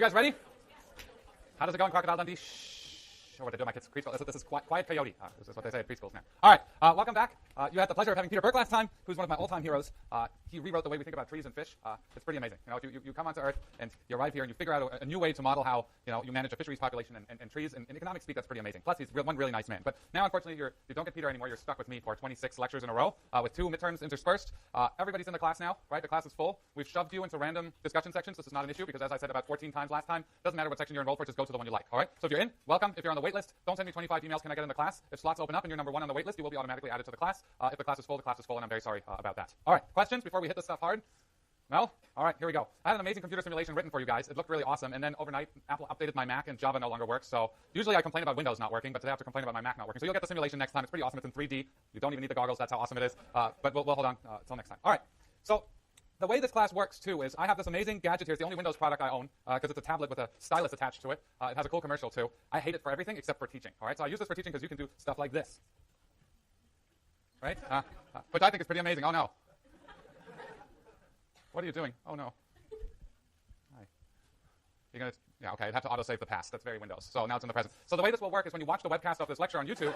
You guys ready? How does it go in Crocodile Dundee? Shh. Or what they do in my kids' preschool. This is Quiet Coyote. This is what they say at preschools now. All right, welcome back. You had the pleasure of having Peter Burke last time, who's one of my all-time heroes. He rewrote the way we think about trees and fish. It's pretty amazing. You know, you come onto Earth and you arrive here and you figure out a new way to model how you manage a fisheries population and trees. In economic speak, that's pretty amazing. Plus, he's one really nice man. But now, unfortunately, you don't get Peter anymore. You're stuck with me for 26 lectures in a row with 2 midterms interspersed. Everybody's in the class now, right? The class is full. We've shoved you into random discussion sections. This is not an issue because, as I said about 14 times last time, doesn't matter what section you're enrolled for. Just go to the one you like. All right. So if you're in, welcome. If you're on the wait list, don't send me 25 emails. Can I get in the class? If slots open up and you're number 1 on the wait list, you will be automatically added to the class. If the class is full, and I'm very sorry about that. All right. Questions before we hit this stuff hard? No? All right, here we go. I had an amazing computer simulation written for you guys. It looked really awesome, and then overnight, Apple updated my Mac, and Java no longer works. So usually I complain about Windows not working, but today I have to complain about my Mac not working. So you'll get the simulation next time. It's pretty awesome. It's in 3D. You don't even need the goggles. That's how awesome it is. But we'll hold on until next time. All right. So the way this class works, too, is I have this amazing gadget here. It's the only Windows product I own because it's a tablet with a stylus attached to it. It has a cool commercial, too. I hate it for everything except for teaching. All right, so I use this for teaching because you can do stuff like this. Right? Which I think is pretty amazing. Oh, no. What are you doing? Oh, no. Hi. You're going to, yeah, okay, I'd have to autosave the past. That's very Windows. So now it's in the present. So the way this will work is when you watch the webcast of this lecture on YouTube.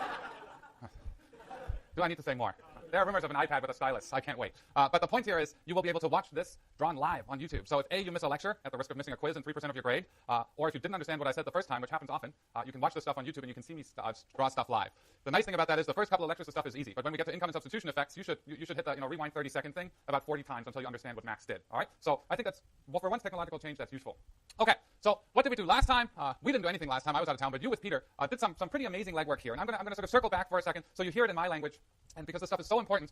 Do I need to say more? There are rumors of an iPad with a stylus. I can't wait. But the point here is you will be able to watch this drawn live on YouTube. So if A, you miss a lecture at the risk of missing a quiz and 3% of your grade, or if you didn't understand what I said the first time, which happens often, you can watch this stuff on YouTube and you can see me draw stuff live. The nice thing about that is the first couple of lectures, the stuff is easy. But when we get to income and substitution effects, you should hit the rewind 30-second thing about 40 times until you understand what Max did. All right? So I think that's, well, for one technological change, that's useful. Okay, so what did we do last time? We didn't do anything last time. I was out of town, but you with Peter did some pretty amazing legwork here. And I'm gonna sort of circle back for a second so you hear it in my language. And because this stuff is so important,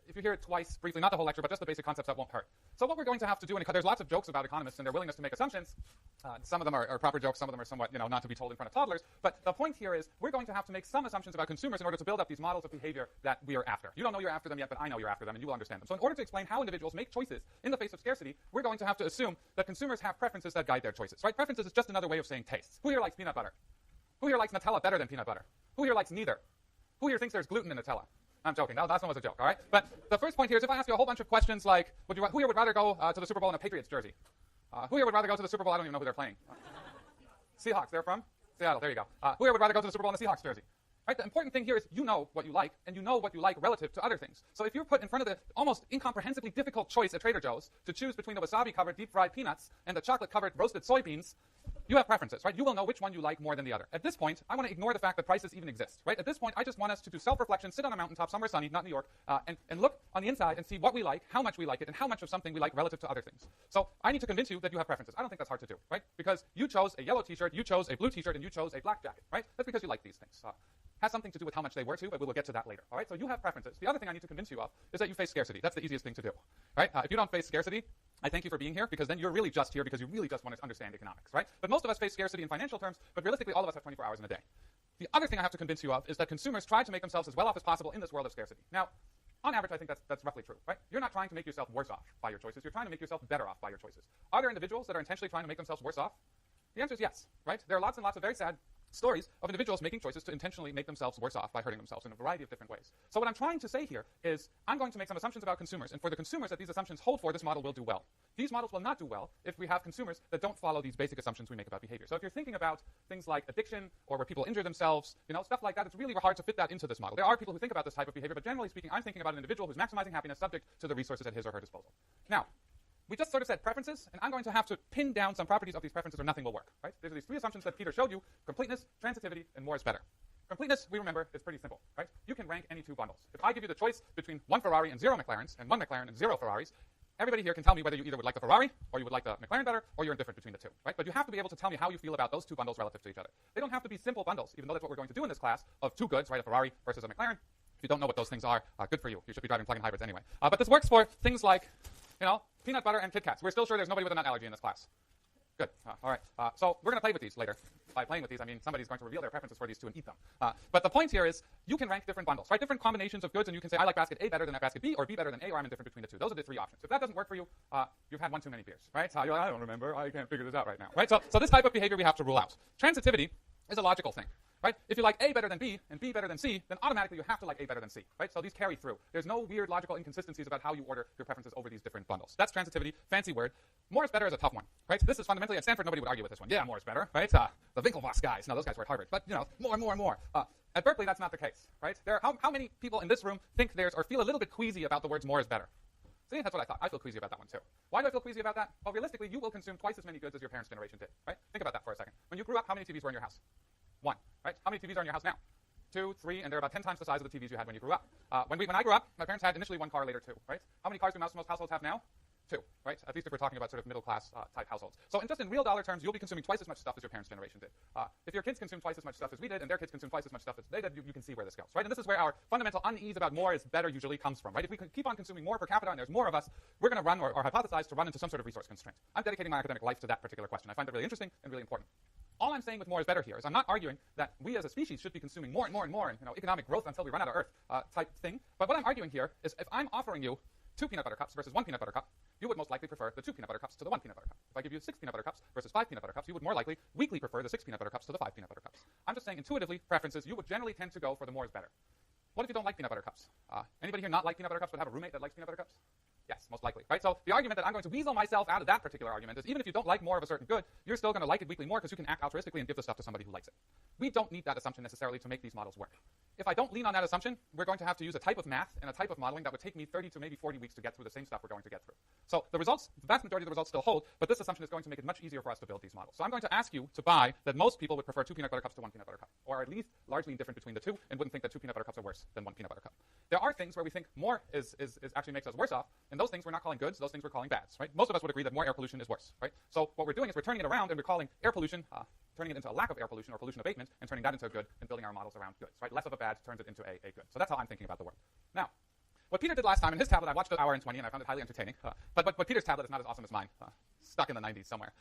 if you hear it twice, briefly, not the whole lecture, but just the basic concepts, that won't hurt. So what we're going to have to do, and there's lots of jokes about economists and their willingness to make assumptions. Some of them are proper jokes, some of them are somewhat, not to be told in front of toddlers. But the point here is we're going to have to make some assumptions about consumers in order to build up these models of behavior that we are after. You don't know you're after them yet, but I know you're after them, and you will understand them. So in order to explain how individuals make choices in the face of scarcity, we're going to have to assume that consumers have preferences that guide their choices, right? Preferences is just another way of saying tastes. Who here likes peanut butter? Who here likes Nutella better than peanut butter? Who here likes neither? Who here thinks there's gluten in Nutella? I'm joking. That last one was a joke, all right? But the first point here is if I ask you a whole bunch of questions like, who here would rather go to the Super Bowl in a Patriots jersey? Who here would rather go to the Super Bowl? I don't even know who they're playing. Seahawks. They're from Seattle. There you go. Who here would rather go to the Super Bowl in a Seahawks jersey? Right? The important thing here is you know what you like, and you know what you like relative to other things. So if you're put in front of the almost incomprehensibly difficult choice at Trader Joe's to choose between the wasabi-covered deep-fried peanuts and the chocolate-covered roasted soybeans, you have preferences, right? You will know which one you like more than the other. At this point, I want to ignore the fact that prices even exist, right? At this point, I just want us to do self-reflection, sit on a mountaintop somewhere sunny, not New York, and look on the inside and see what we like, how much we like it, and how much of something we like relative to other things. So I need to convince you that you have preferences. I don't think that's hard to do, right? Because you chose a yellow t-shirt, you chose a blue t-shirt, and you chose a black jacket, right? That's because you like these things. Has something to do with how much they were too, but we will get to that later, all right? So you have preferences. The other thing I need to convince you of is that you face scarcity. That's the easiest thing to do, right? If you don't face scarcity, I thank you for being here, because then you're really just here because you really just want to understand economics, right? But most of us face scarcity in financial terms, but realistically, all of us have 24 hours in a day. The other thing I have to convince you of is that consumers try to make themselves as well off as possible in this world of scarcity. Now, on average, I think that's roughly true, right? You're not trying to make yourself worse off by your choices. You're trying to make yourself better off by your choices. Are there individuals that are intentionally trying to make themselves worse off? The answer is yes, right? There are lots and lots of very sad stories of individuals making choices to intentionally make themselves worse off by hurting themselves in a variety of different ways. So what I'm trying to say here is I'm going to make some assumptions about consumers, and for the consumers that these assumptions hold for, this model will do well. These models will not do well if we have consumers that don't follow these basic assumptions we make about behavior. So if you're thinking about things like addiction or where people injure themselves, stuff like that, it's really hard to fit that into this model. There are people who think about this type of behavior, but generally speaking, I'm thinking about an individual who's maximizing happiness subject to the resources at his or her disposal. Now, we just sort of said preferences, and I'm going to have to pin down some properties of these preferences or nothing will work, right? There's these 3 assumptions that Peter showed you: completeness, transitivity, and more is better. Completeness, we remember, is pretty simple, right? You can rank any 2 bundles. If I give you the choice between 1 Ferrari and 0 McLarens, and 1 McLaren and 0 Ferraris, everybody here can tell me whether you either would like the Ferrari or you would like the McLaren better, or you're indifferent between the 2, right? But you have to be able to tell me how you feel about those 2 bundles relative to each other. They don't have to be simple bundles, even though that's what we're going to do in this class, of 2 goods, right? A Ferrari versus a McLaren. If you don't know what those things are, good for you. You should be driving plug-in hybrids anyway. But this works for things like, peanut butter and Kit Kats. We're still sure there's nobody with a nut allergy in this class. Good. All right. So we're going to play with these later. By playing with these, I mean somebody's going to reveal their preferences for these 2 and eat them. But the point here is you can rank different bundles, right? Different combinations of goods, and you can say, I like basket A better than that basket B, or B better than A, or I'm indifferent between the 2. Those are the 3 options. If that doesn't work for you, you've had 1 too many beers, right? You're like, I don't remember. I can't figure this out right now, right? So this type of behavior we have to rule out. Transitivity is a logical thing. Right? If you like A better than B and B better than C, then automatically you have to like A better than C. Right? So these carry through. There's no weird logical inconsistencies about how you order your preferences over these different bundles. That's transitivity, fancy word. More is better is a tough one. Right? This is fundamentally, at Stanford, nobody would argue with this one. Yeah, more is better. Right? The Winklevoss guys. No, those guys were at Harvard. But, more. At Berkeley, that's not the case. Right? How many people in this room think there's or feel a little bit queasy about the words more is better? See, that's what I thought. I feel queasy about that one, too. Why do I feel queasy about that? Well, realistically, you will consume twice as many goods as your parents' generation did. Right? Think about that for a second. When you grew up, how many TVs were in your house? 1, right? How many TVs are in your house now? 2, 3, and they're about 10 times the size of the TVs you had when you grew up. When I grew up, my parents had initially 1 car, later 2, right? How many cars do most households have now? 2, right? At least if we're talking about sort of middle-class type households. So just in real dollar terms, you'll be consuming twice as much stuff as your parents' generation did. If your kids consume twice as much stuff as we did, and their kids consume twice as much stuff as they did, you can see where this goes, right? And this is where our fundamental unease about more is better usually comes from, right? If we can keep on consuming more per capita and there's more of us, we're going to run or hypothesize to run into some sort of resource constraint. I'm dedicating my academic life to that particular question. I find it really interesting and really important. All I'm saying with more is better here is I'm not arguing that we as a species should be consuming more and more and more and economic growth until we run out of Earth type thing. But what I'm arguing here is if I'm offering you 2 peanut butter cups versus 1 peanut butter cup, you would most likely prefer the 2 peanut butter cups to the 1 peanut butter cup. If I give you 6 peanut butter cups versus 5 peanut butter cups, you would more likely weakly prefer the 6 peanut butter cups to the 5 peanut butter cups. I'm just saying intuitively, preferences, you would generally tend to go for the more is better. What if you don't like peanut butter cups? Anybody here not like peanut butter cups but have a roommate that likes peanut butter cups? Yes, most likely, right? So the argument that I'm going to weasel myself out of that particular argument is even if you don't like more of a certain good, you're still going to like it weakly more because you can act altruistically and give the stuff to somebody who likes it. We don't need that assumption necessarily to make these models work. If I don't lean on that assumption, we're going to have to use a type of math and a type of modeling that would take me 30 to maybe 40 weeks to get through the same stuff we're going to get through. So the results, the vast majority of the results still hold, but this assumption is going to make it much easier for us to build these models. So I'm going to ask you to buy that most people would prefer 2 peanut butter cups to 1 peanut butter cup, or at least largely indifferent between the two, and wouldn't think that 2 peanut butter cups are worse than 1 peanut butter cup. There are things where we think more is actually makes us worse off, and those things we're not calling goods, those things we're calling bads, right? Most of us would agree that more air pollution is worse, right? So what we're doing is we're turning it around and we're calling air pollution, turning it into a lack of air pollution or pollution abatement, and turning that into a good and building our models around goods, right? Less of a bad turns it into a good. So that's how I'm thinking about the world. Now, what Peter did last time in his tablet, I watched an hour and 20, and I found it highly entertaining. But Peter's tablet is not as awesome as mine. Stuck in the 90s somewhere.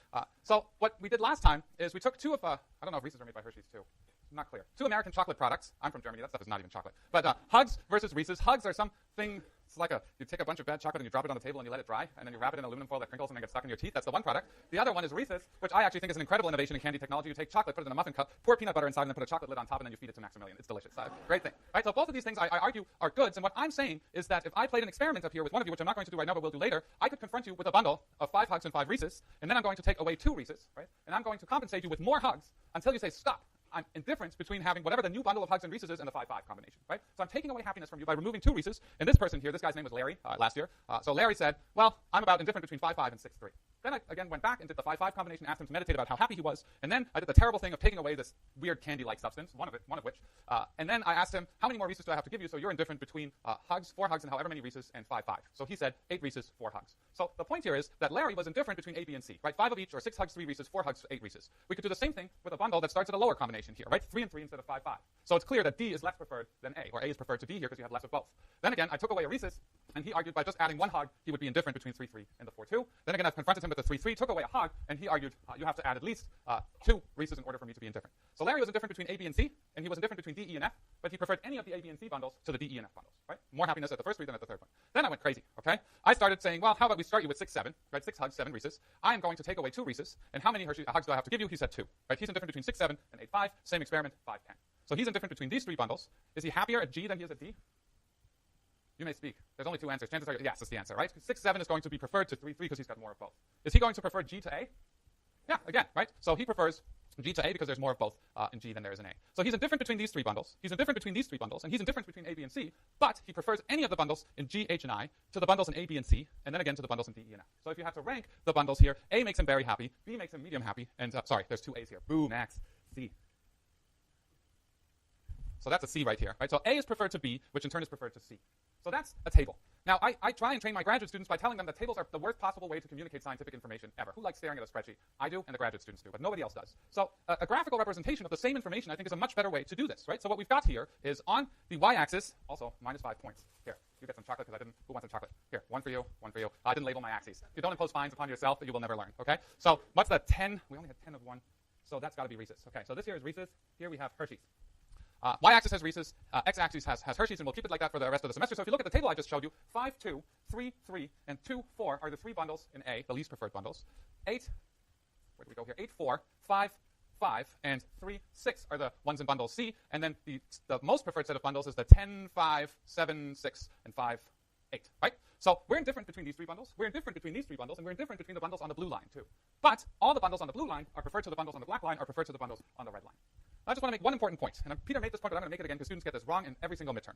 So what we did last time is we took 2 of, I don't know if Reese's are made by Hershey's too. Not clear. 2 American chocolate products. I'm from Germany. That stuff is not even chocolate. But Hugs versus Reese's. Hugs are something, it's like you take a bunch of bad chocolate and you drop it on the table and you let it dry, and then you wrap it in aluminum foil that crinkles and then gets stuck in your teeth. That's the one product. The other one is Reese's, which I actually think is an incredible innovation in candy technology. You take chocolate, put it in a muffin cup, pour peanut butter inside, and then put a chocolate lid on top, and then you feed it to Maximilian. It's delicious. Great thing. Right? So both of these things I argue are goods, and what I'm saying is that if I played an experiment up here with one of you, which I'm not going to do right now, but will do later, I could confront you with a bundle of 5 Hugs and 5 Reese's, and then I'm going to take away 2 Reese's, right? And I'm going to compensate you with more Hugs until you say stop. I'm indifference between having whatever the new bundle of Hugs and Reese's is and the 5-5 combination, right? So I'm taking away happiness from you by removing 2 Reese's. And this person here, this guy's name was Larry last year. So Larry said, well, I'm about indifferent between 5-5 and 6-3. Then I again went back and did the 5-5 combination, asked him to meditate about how happy he was. And then I did the terrible thing of taking away this weird candy-like substance, one of which. And then I asked him, how many more Reese's do I have to give you? So you're indifferent between Hugs, 4 Hugs, and however many Reese's, and 5-5. So he said 8 Reese's, 4 Hugs. So the point here is that Larry was indifferent between A, B, and C, right? 5 of each, or 6 Hugs, 3 Reese's, 4 Hugs, 8 Reese's. We could do the same thing with a bundle that starts at a lower combination here, right? 3 and 3 instead of 5-5. So it's clear that D is less preferred than A, or A is preferred to D here because you have less of both. Then again, I took away a Reese's, and he argued by just adding 1 Hug, he would be indifferent between 3-3 and the 4-2. Then again, I've confronted him with the 3-3, took away a Hug, and he argued you have to add at least 2 Reese's in order for me to be indifferent. So Larry was indifferent between A, B, and C, and he was indifferent between D, E, and F, but he preferred any of the A, B, and C bundles to the D, E, and F bundles, right? More happiness at the first 3 than at the third one. Then I went crazy, okay? I started saying, well, how about we start you with 6-7, right? 6 Hugs, 7 Reese's. I am going to take away 2 Reese's, and how many Hugs do I have to give you? He said 2, right? He's indifferent between 6-7 and 8-5, same experiment, 5-10. So he's indifferent between these 3 bundles. Is he happier at G than he is at D? You may speak. There's only 2 answers. Chances are yes, that's the answer, right? 6-7 is going to be preferred to 3-3 because he's got more of both. Is he going to prefer G to A? Yeah, again, right? So he prefers G to A because there's more of both in G than there is in A. So he's indifferent between these 3 bundles. He's indifferent between these 3 bundles, and he's indifferent between A, B, and C, but he prefers any of the bundles in G, H, and I to the bundles in A, B, and C, and then again to the bundles in D, E, and F. So if you have to rank the bundles here, A makes him very happy, B makes him medium happy, and sorry, there's 2 A's here. Boo, Max, C. So that's a C right here, right? So A is preferred to B, which in turn is preferred to C. So that's a table. Now, I try and train my graduate students by telling them that tables are the worst possible way to communicate scientific information ever. Who likes staring at a spreadsheet? I do, and the graduate students do, but nobody else does. So a graphical representation of the same information, I think, is a much better way to do this, right? So what we've got here is on the y-axis, also minus 5 points. Here, you get some chocolate because I didn't. Who wants some chocolate? Here, 1 for you, 1 for you. I didn't label my axes. You don't impose fines upon yourself that you will never learn, okay? So what's the 10? We only had 10 of 1, so that's got to be Reese's. Okay, so this here is Reese's. Here we have Hershey's. Y-axis has Reese's, x-axis has Hershey's, and we'll keep it like that for the rest of the semester. So if you look at the table I just showed you, 5, 2, 3, 3, and 2, 4 are the 3 bundles in A, the least preferred bundles. 8, where do we go here? 8, 4, 5, 5, and 3, 6 are the ones in bundle C, and then the most preferred set of bundles is the 10, 5, 7, 6, and 5, 8, right? So we're indifferent between these three bundles, we're indifferent between these three bundles, and we're indifferent between the bundles on the blue line, too. But all the bundles on the blue line are preferred to the bundles on the black line, are preferred to the bundles on the red line. I just want to make one important point, and Peter made this point, but I'm going to make it again because students get this wrong in every single midterm.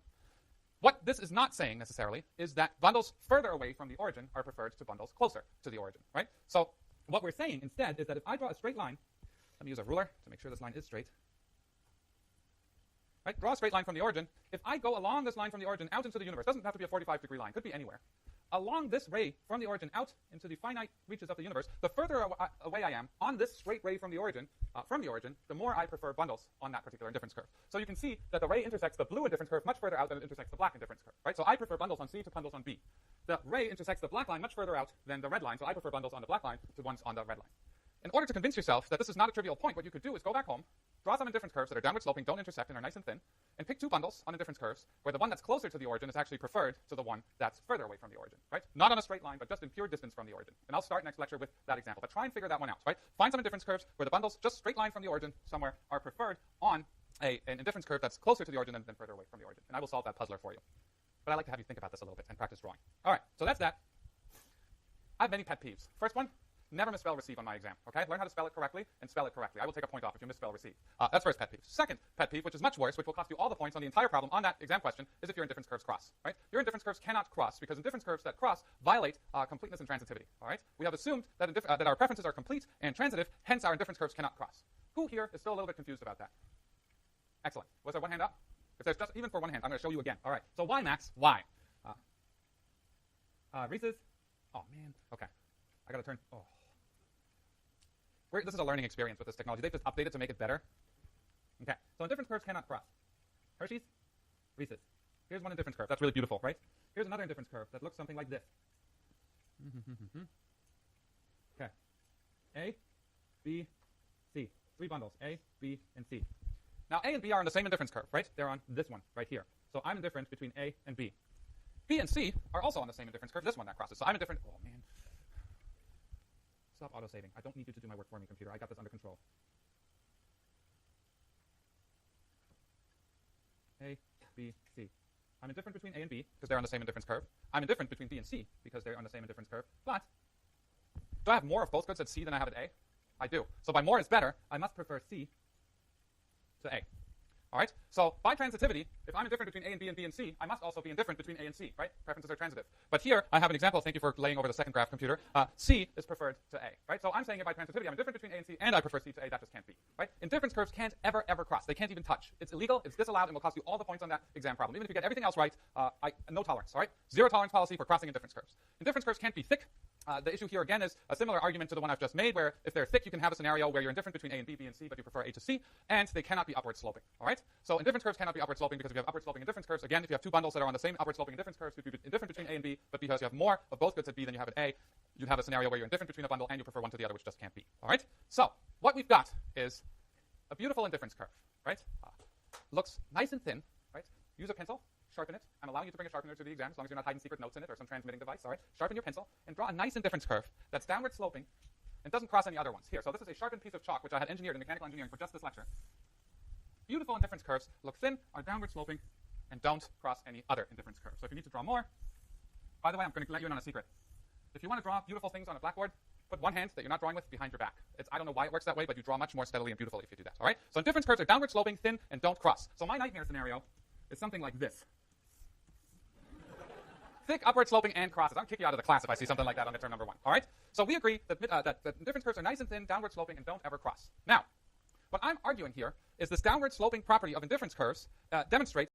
What this is not saying, necessarily, is that bundles further away from the origin are preferred to bundles closer to the origin, right? So what we're saying instead is that if I draw a straight line, let me use a ruler to make sure this line is straight. Right? Draw a straight line from the origin. If I go along this line from the origin out into the universe, doesn't have to be a 45-degree line, could be anywhere. Along this ray from the origin out into the finite reaches of the universe, the further away I am on this straight ray from the origin, the more I prefer bundles on that particular indifference curve. So you can see that the ray intersects the blue indifference curve much further out than it intersects the black indifference curve, right? So I prefer bundles on C to bundles on B. The ray intersects the black line much further out than the red line, so I prefer bundles on the black line to ones on the red line. In order to convince yourself that this is not a trivial point, what you could do is go back home, draw some indifference curves that are downward sloping, don't intersect, and are nice and thin, and pick two bundles on indifference curves where the one that's closer to the origin is actually preferred to the one that's further away from the origin, right? Not on a straight line, but just in pure distance from the origin. And I'll start next lecture with that example, but try and figure that one out, right? Find some indifference curves where the bundles just straight line from the origin somewhere are preferred on an indifference curve that's closer to the origin than further away from the origin. And I will solve that puzzler for you. But I like to have you think about this a little bit and practice drawing. All right, so that's that. I have many pet peeves. First one, never misspell receive on my exam, okay? Learn how to spell it correctly and spell it correctly. I will take a point off if you misspell receive. That's first pet peeve. Second pet peeve, which is much worse, which will cost you all the points on the entire problem on that exam question, is if your indifference curves cross, right? Your indifference curves cannot cross because indifference curves that cross violate completeness and transitivity, all right? We have assumed that, that our preferences are complete and transitive, hence our indifference curves cannot cross. Who here is still a little bit confused about that? Excellent. Was there one hand up? If there's just even for one hand, I'm going to show you again. All right. So why, Max? Why? Reese's? Oh, man. Okay. I got to turn. Oh. This is a learning experience with this technology. They've just updated to make it better. Okay. So indifference curves cannot cross. Hershey's? Reese's. Here's one indifference curve. That's really beautiful, right? Here's another indifference curve that looks something like this. Okay. A, B, C. Three bundles, A, B, and C. Now, A and B are on the same indifference curve, right? They're on this one right here. So I'm indifferent between A and B. B and C are also on the same indifference curve, this one that crosses. So I'm indifferent. Oh, man. Stop auto-saving. I don't need you to do my work for me, computer. I got this under control. A, B, C. I'm indifferent between A and B because they're on the same indifference curve. I'm indifferent between B and C because they're on the same indifference curve. But do I have more of both goods at C than I have at A? I do. So by more is better, I must prefer C to A. All right? So by transitivity, if I'm indifferent between A and B and B and C, I must also be indifferent between A and C, right? Preferences are transitive. But here, I have an example. Thank you for laying over the second graph, computer. C is preferred to A, right? So I'm saying if by transitivity, I'm indifferent between A and C, and I prefer C to A. That just can't be, right? Indifference curves can't ever, ever cross. They can't even touch. It's illegal. It's disallowed, and will cost you all the points on that exam problem. Even if you get everything else right, no tolerance, all right? Zero tolerance policy for crossing indifference curves. Indifference curves can't be thick. The issue here, again, is a similar argument to the one I've just made, where if they're thick, you can have a scenario where you're indifferent between A and B, B and C, but you prefer A to C, and they cannot be upward sloping, all right? So indifference curves cannot be upward sloping because if you have upward sloping indifference curves, again, if you have two bundles that are on the same upward sloping indifference curves, you'd be indifferent between A and B, but because you have more of both goods at B than you have at A, you'd have a scenario where you're indifferent between a bundle and you prefer one to the other, which just can't be, all right? So what we've got is a beautiful indifference curve, right? Looks nice and thin, right? Use a pencil. Sharpen it. I'm allowing you to bring a sharpener to the exam as long as you're not hiding secret notes in it or some transmitting device. All right. Sharpen your pencil and draw a nice indifference curve that's downward sloping and doesn't cross any other ones. Here. So this is a sharpened piece of chalk which I had engineered in mechanical engineering for just this lecture. Beautiful indifference curves look thin, are downward sloping, and don't cross any other indifference curves. So if you need to draw more, by the way, I'm going to let you in on a secret. If you want to draw beautiful things on a blackboard, put one hand that you're not drawing with behind your back. I don't know why it works that way, but you draw much more steadily and beautifully if you do that. All right. So indifference curves are downward sloping, thin, and don't cross. So my nightmare scenario is something like this. Thick, upward sloping, and crosses. I'll kick you out of the class if I see something like that on midterm number 1. All right? So we agree that, that indifference curves are nice and thin, downward sloping, and don't ever cross. Now, what I'm arguing here is this downward sloping property of indifference curves demonstrates